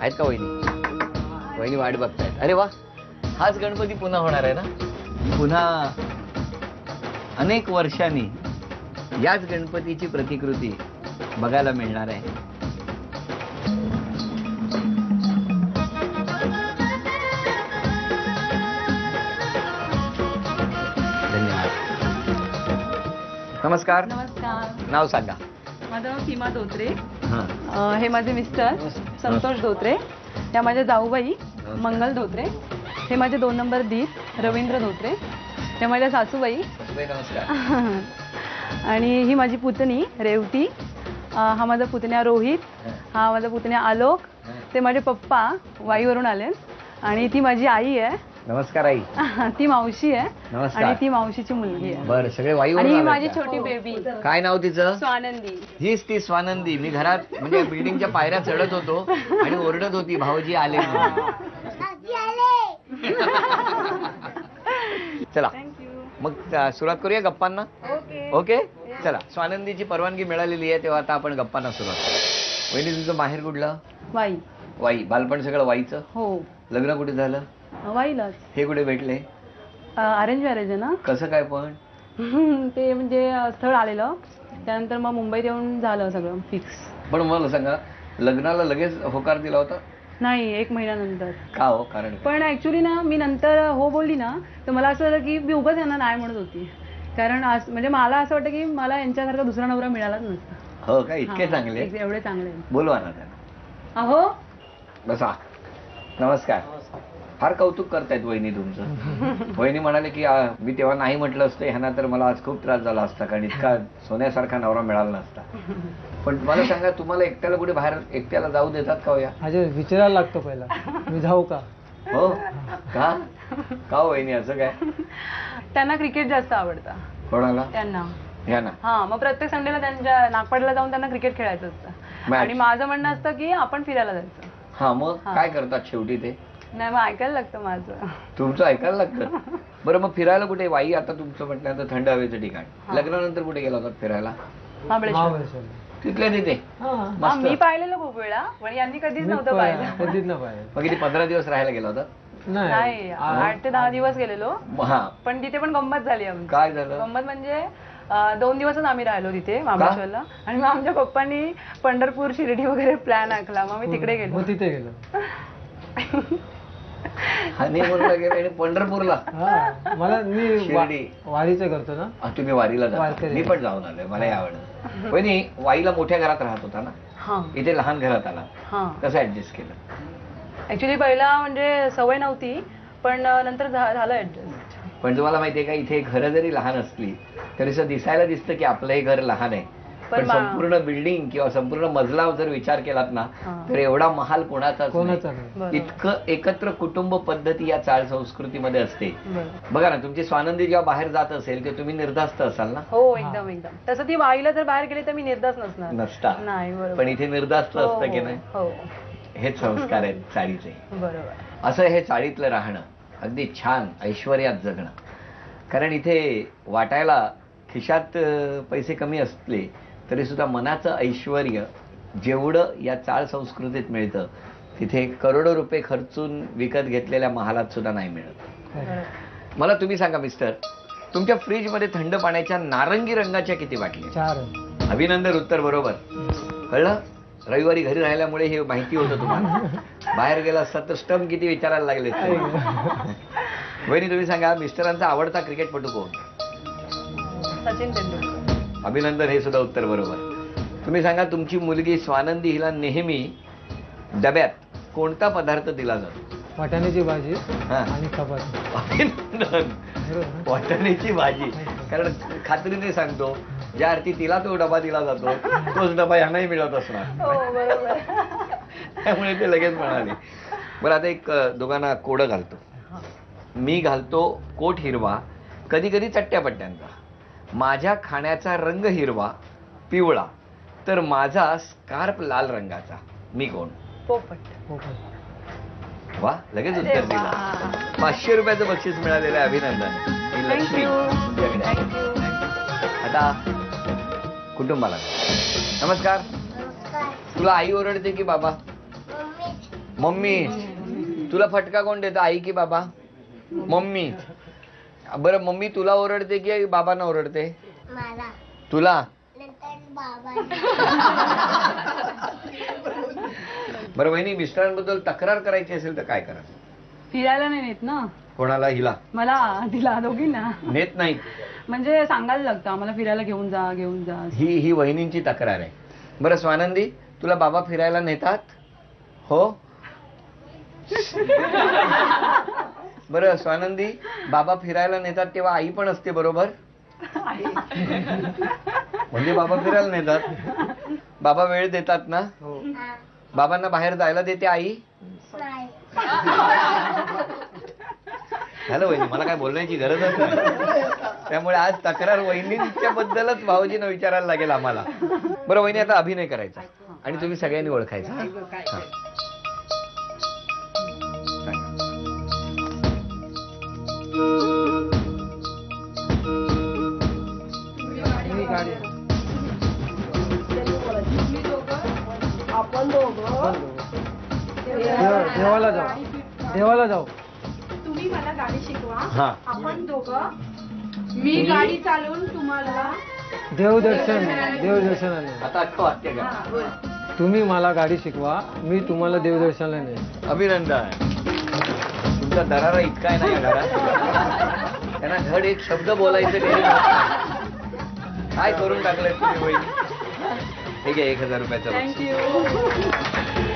आहेत का वहिनी? वहिनी वाट बघतायत. अरे वा, हाच गणपती पुन्हा होणार आहे ना? पुन्हा अनेक वर्षांनी याच गणपतीची प्रतिकृती बघायला मिळणार आहे. धन्यवाद. नमस्कार. नमस्कार. नाव सांगा. माझं नाव सीमा धोत्रे. हां. हे माझे मिस्टर संतोष धोत्रे. त्या माझ्या जाऊबाई मंगल धोत्रे. हे माझे 2 नंबर दीर रवींद्र धोत्रे. त्या माझ्या सासूबाई. नमस्कार. आणि ही माझी पुतणी रेवती. हा माझा पुतण्या रोहित. हा माझा पुतण्या आलोक. ते माझे पप्पा वाईवरून आले. आणि ती माझी आई आहे. नमस्कार आई. ती मावशी आहे. नमस्कार. आणि ती मावशीची मुलगी आहे. बरं, सगळे वाईवर आणि ही आलेत माझी का? छोटी बेबी काय नाव तिचं? स्वानंदी. हीच ती स्वानंदी. मी घरात म्हणजे बिल्डिंगच्या पायऱ्या चढत होतो आणि ओरडत होती भाऊजी आले म्हणून. चला मग सुरुवात करूया गप्पांना. ओके चला. स्वानंदीची परवानगी मिळालेली आहे तेव्हा आता आपण गप्पांना सुरुवात करू. वहिनी तुमचं माहेर कुठलं? वाई. वाई. बालपण सगळं वाईचं? हो. लग्न कुठे झालं? वाईलाच. हे कुठे भेटले? अरेंज मॅरेज आहे ना. कसं काय पण? ते म्हणजे स्थळ आलेलं, त्यानंतर मग मुंबईत येऊन झालं सगळं फिक्स. पण मला सांगा, लग्नाला लगेच होकार दिला होता? नाही, 1 महिन्यानंतर. का हो? कारण पण ऍक्च्युली ना मी नंतर हो बोलली ना तर मला असं झालं की मी उगाच यांना नाही म्हणत होती. कारण म्हणजे मला असं वाटतं की मला यांच्यासारखा दुसरा नवरा मिळालाच नसता. हो का? इतके चांगले? एवढे चांगले. बोलवा ना त्यांना. अहो बसा. नमस्कार. फार कौतुक करतायत वहिनी तुमचं. वहिनी म्हणाले की मी तेव्हा नाही म्हटलं असतं ह्यांना तर मला आज खूप त्रास झाला असता, कारण इतका सोन्यासारखा नवरा मिळाला नसता. पण मला सांगा, तुम्हाला एकट्याला कुठे बाहेर एकट्याला जाऊ देतात का हो? या अजय विचारायला लागतो पहिला, मी जाऊ का? हो का? का वहिनी असं काय? त्यांना क्रिकेट जास्त आवडतं. कोणाला? त्यांना. ह्या ना. हा, मग प्रत्येक संडेला त्यांच्या नागपाडला जाऊन त्यांना क्रिकेट खेळायचं असतं. आणि माझं म्हणणं असतं की आपण फिरायला जायचं. हा, मग काय करतात शेवटी ते? नाही, मग ऐकायला लागतं माझं. तुमचं ऐकायला लागतं? बरं, मग फिरायला कुठे? वाई आता तुमचं म्हटल्यानंतर थंड हवेचं ठिकाण. लग्नानंतर कुठे गेला होता फिरायला? महाबळेश्वर. तिथल्या तिथे? मी पाहिलेलं खूप वेळा, पण यांनी कधीच नव्हतं पाहिलं. कधीच नाही पाहिलं. मग किती 15 दिवस राहायला गेला होता? नाही, 8 ते 10 दिवस गेलेलो. हा. पण तिथे पण गंमत झाली आमची. काय झालं? गंमत म्हणजे 2 दिवसच आम्ही राहिलो तिथे महाबळेश्वरला. आणि मग आमच्या पप्पांनी पंढरपूर शिर्डी वगैरे प्लॅन आखला. मग मी तिकडे गेलो. तिथे गेलो. हनीमूनला गेले आणि पंढरपूरला? मला मी शिर्डी वारीचं करतो ना. तुम्ही वारीला जाता? मी पण जाऊन आलोय, मलाही आवडलं. वहिनी, वाईला मोठ्या घरात राहत होता ना, इथे लहान घरात आला, कसं ऍडजस्ट केलं? ऍक्च्युली पहिला म्हणजे सवय नव्हती, पण नंतर झालं ऍडजस्ट. पण तुम्हाला माहितीये का, इथे घरं जरी लहान असली तरी असं दिसायला दिसतं की आपलं हे घर लहान आहे, पण संपूर्ण बिल्डिंग किंवा संपूर्ण मजला जर विचार केलात ना तर एवढा महाल कोणाचाच नाही. इतकं एकत्र कुटुंब पद्धती या चाळ संस्कृतीमध्ये असते. बघा ना, तुमची स्वानंदी जेव्हा बाहेर जात असेल ते तुम्ही निर्धास्त असाल ना? हो, एकदम एकदम. तसं ती वाईला जर बाहेर गेली तर मी निर्धास्त नसता. नाही, बरोबर. पण इथे निर्धास्त असतं की नाही? हो, हेच संस्कार आहेत चाळीचे. बरोबर. असं हे चाळीतलं राहणं, अगदी छान ऐश्वर्यात जगणं. कारण इथे वाटायला खिशात पैसे कमी असले तरी सुद्धा मनाचं ऐश्वर जेवढं या चाळ संस्कृतीत मिळतं तिथे करोडो रुपये खर्चून विकत घेतलेल्या महालात सुद्धा नाही मिळत. मला तुम्ही सांगा मिस्टर, तुमच्या फ्रीजमध्ये थंड पाण्याच्या नारंगी रंगाच्या किती बाटल्या? 4. अभिनंदन, उत्तर बरोबर. कळलं? रविवारी घरी राहिल्यामुळे हे माहिती होतं तुम्हाला. बाहेर गेला असतात तर स्टंप किती विचारायला लागले. वहिनी तुम्ही सांगा, मिस्टरांचा आवडता क्रिकेटपटू कोण? सचिन तेंडुलकर. अभिनंदन, हे सुद्धा उत्तर बरोबर. तुम्ही सांगा, तुमची मुलगी स्वानंदी हिला नेहमी डब्यात कोणता पदार्थ दिला जातो? वाटाण्याची भाजी आणि चपाती. अभिनंदन, वाटाण्याची भाजी. कारण खात्रीने सांगतो, ज्या अर्थी तिला तो डबा दिला जातो तोच डबा यांनाही मिळत असणार. त्यामुळे ते लगेच म्हणाले. बरं, आता एक दोघांना कोडं घालतो. मी घालतो कोट हिरवा, कधी कधी चट्ट्या पट्ट्यांचा. माझ्या खाण्याचा रंग हिरवा पिवळा, तर माझा स्कार्फ लाल रंगाचा. मी कोण? पोपट. वा, लगेच उत्तर दिलं. 500 रुपयाचं बक्षीस मिळालेलं आहे. अभिनंदन. ही लक्ष्मी तुमच्याकडे आहे. आता कुटुंबाला नमस्कार. तुला आई ओरडते की बाबा? मम्मी. तुला फटका कोण देतं, आई की बाबा? मम्मी. बरं मम्मी तुला ओरडते की बाबांना ओरडते? मला तुला. नंतर बाबा. बरं वहिनी, मिस्टरांबद्दल तक्रार करायची असेल तर काय करा? फिरायला नाही नेत ना कोणाला? हिला मला, तिला, दोघींना. नेत नाही. म्हणजे सांगायला लागतं आम्हाला फिरायला घेऊन जा घेऊन जा. ही वहिनींची तक्रार आहे. बरं स्वानंदी, तुला बाबा फिरायला नेतात? हो. बरं स्वानंदी, बाबा फिरायला नेतात तेव्हा आई पण असते बरोबर? म्हणजे बाबा फिरायला नेतात, बाबा वेळ देतात ना? हो. हा, बाबांना बाहेर जायला देते आई? नाही. झालं वहिनी, मला काय बोलण्याची गरजच नाही. त्यामुळे आज तक्रार वहिनींच्या बद्दलच भाऊजींना विचारायला लागेल आम्हाला. बरं वहिनी, आता अभिनय करायचा आणि तुम्ही सगळ्यांनी ओळखायचा. हा. मी गाडी आपण दोघं देवाला जाऊ. देवाला जाऊ. तुम्ही मला गाडी शिकवा. हा. आपण दोघं, मी गाडी चालवून तुम्हाला. देवदर्शनाने. आता अख्खं वाक्य घ्या. तुम्ही मला गाडी शिकवा, मी तुम्हाला देवदर्शनाला नेईन. अभिनंदन. तुमचा दरारा इतका आहे ना या घरात, त्यांना धड एक शब्द बोलायचं डेली काय करून टाकलंय तुम्ही वहिनी. ठीक आहे, 1000 रुपयाचं बक्षीस. थँक्यू.